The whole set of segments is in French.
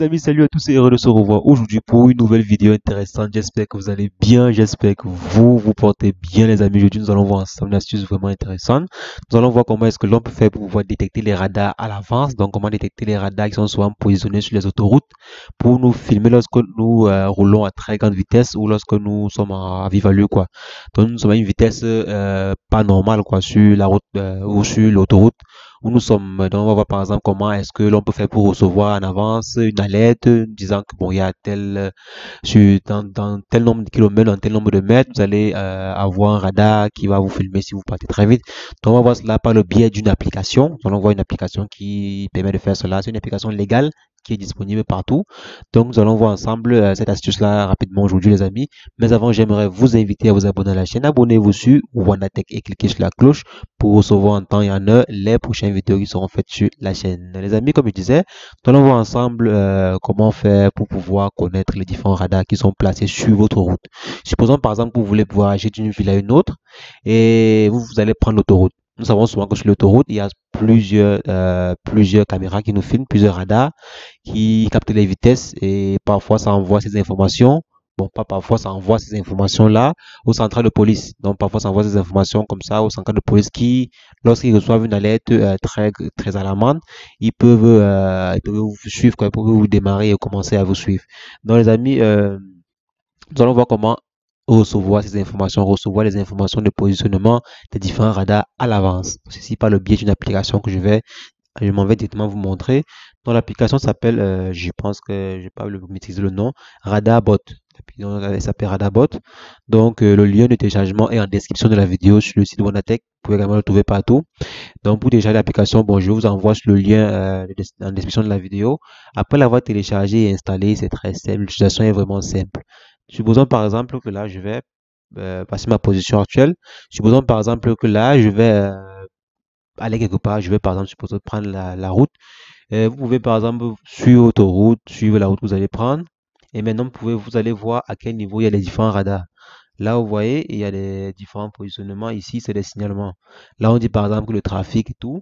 les amis, salut à tous et heureux de se revoir aujourd'hui pour une nouvelle vidéo intéressante. J'espère que vous allez bien, j'espère que vous portez bien les amis. Aujourd'hui, nous allons voir ensemble une astuce vraiment intéressante. Nous allons voir comment est-ce que l'on peut faire pour pouvoir détecter les radars à l'avance. Donc, comment détecter les radars qui sont souvent positionnés sur les autoroutes pour nous filmer lorsque nous roulons à très grande vitesse ou lorsque nous sommes à vive allure, quoi. Donc, nous sommes à une vitesse pas normale, quoi, sur la route ou sur l'autoroute où nous sommes. Donc, on va voir par exemple comment est-ce que l'on peut faire pour recevoir en avance une alerte disant que bon, il y a dans tel nombre de kilomètres, dans tel nombre de mètres, vous allez avoir un radar qui va vous filmer si vous partez très vite. Donc, on va voir cela par le biais d'une application. Donc, on voit une application qui permet de faire cela. C'est une application légale qui est disponible partout. Donc, nous allons voir ensemble cette astuce-là rapidement aujourd'hui, les amis. Mais avant, j'aimerais vous inviter à vous abonner à la chaîne. Abonnez-vous sur WannaTech et cliquez sur la cloche pour recevoir en temps et en heure les prochaines vidéos qui seront faites sur la chaîne. Les amis, comme je disais, nous allons voir ensemble comment faire pour pouvoir connaître les différents radars qui sont placés sur votre route. Supposons par exemple que vous voulez pouvoir agir d'une ville à une autre et vous allez prendre l'autoroute. Nous savons souvent que sur l'autoroute, il y a plusieurs caméras qui nous filment, plusieurs radars qui captent les vitesses et parfois ça envoie ces informations. Bon, pas parfois, ça envoie ces informations-là au central de police. Donc, parfois, ça envoie ces informations comme ça au central de police qui, lorsqu'ils reçoivent une alerte très alarmante, ils peuvent vous suivre, quoi, ils peuvent vous démarrer et commencer à vous suivre. Donc, les amis, nous allons voir comment recevoir les informations de positionnement des différents radars à l'avance. Ceci par le biais d'une application que je m'en vais directement vous montrer. Donc l'application s'appelle, je pense que je vais pas maîtriser le nom, Radarbot. Elle s'appelle Radarbot. Donc le lien de téléchargement est en description de la vidéo sur le site WannaTech. Vous pouvez également le trouver partout. Donc pour télécharger l'application, bon, je vous envoie sur le lien en description de la vidéo. Après l'avoir téléchargé et installé, c'est très simple. L'utilisation est vraiment simple. Supposons par exemple que là, je vais passer ma position actuelle. Supposons par exemple que là, je vais aller quelque part. Je vais par exemple supposer prendre la route. Vous pouvez par exemple suivre l'autoroute, suivre la route que vous allez prendre. Et maintenant, vous allez voir à quel niveau il y a les différents radars. Là, vous voyez, il y a les différents positionnements. Ici, c'est les signalements. Là, on dit par exemple que le trafic et tout.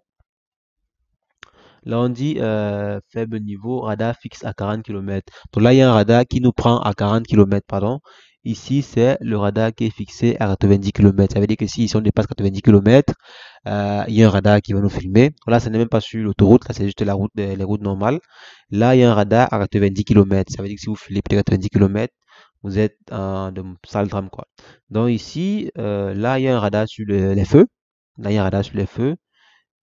Là, on dit faible niveau, radar fixe à 40 km. Donc là, il y a un radar qui nous prend à 40 km, pardon. Ici, c'est le radar qui est fixé à 90 km. Ça veut dire que si ici on dépasse 90 km, il y a un radar qui va nous filmer. Là, ce n'est même pas sur l'autoroute, là, c'est juste la route, les routes normales. Là, il y a un radar à 90 km. Ça veut dire que si vous filez plus de 90 km, vous êtes de sale drame, quoi. Donc ici, là, il y a un radar sur les feux. Là, il y a un radar sur les feux.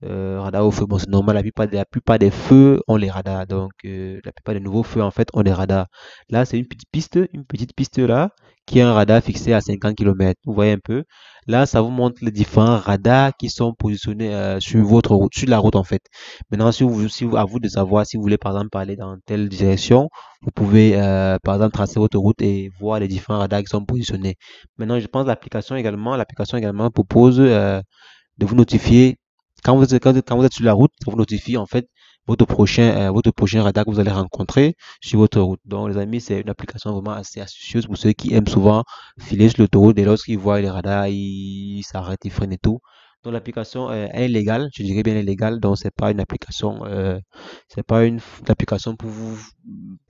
Radar au feu, bon, c'est normal, la plupart des feux ont les radars, donc la plupart des nouveaux feux en fait ont des radars. Là, c'est une petite piste là, qui a un radar fixé à 50 km. Vous voyez un peu. Là, ça vous montre les différents radars qui sont positionnés sur votre route, sur la route en fait. Maintenant, à vous de savoir si vous voulez par exemple aller dans telle direction, vous pouvez par exemple tracer votre route et voir les différents radars qui sont positionnés. Maintenant, je pense l'application également propose de vous notifier quand vous êtes sur la route, ça vous notifie en fait votre prochain radar que vous allez rencontrer sur votre route. Donc, les amis, c'est une application vraiment assez astucieuse pour ceux qui aiment souvent filer sur l'autoroute et lorsqu'ils voient les radars, ils s'arrêtent, ils freinent et tout. Donc, l'application est légale, je dirais bien elle est légale. Donc, c'est pas une application pour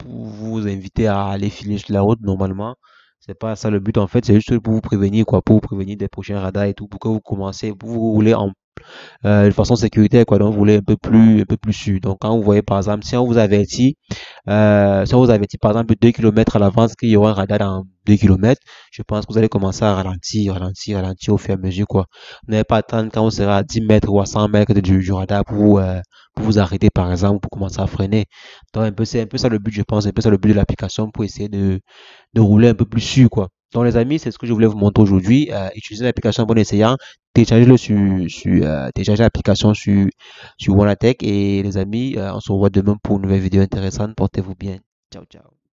vous inviter à aller filer sur la route normalement. C'est pas ça le but en fait, c'est juste pour vous prévenir quoi, pour vous prévenir des prochains radars et tout, pour que vous commencez, pour vous rouler de façon sécuritaire quoi, donc vous voulez un peu plus sûr. Donc quand vous voyez par exemple, si on vous avertit par exemple 2 km à l'avance qu'il y aura un radar dans 2 km, je pense que vous allez commencer à ralentir au fur et à mesure quoi. Vous n'allez pas attendre quand on sera à 10 mètres ou à 100 mètres du radar pour vous arrêter par exemple, pour commencer à freiner. Donc c'est un peu ça le but, je pense, c'est un peu ça le but de l'application pour essayer de rouler un peu plus sûr quoi. Donc les amis, c'est ce que je voulais vous montrer aujourd'hui. Utilisez l'application en bon essayant. Téléchargez l'application sur WannaTech et les amis, on se revoit demain pour une nouvelle vidéo intéressante. Portez-vous bien. Ciao, ciao.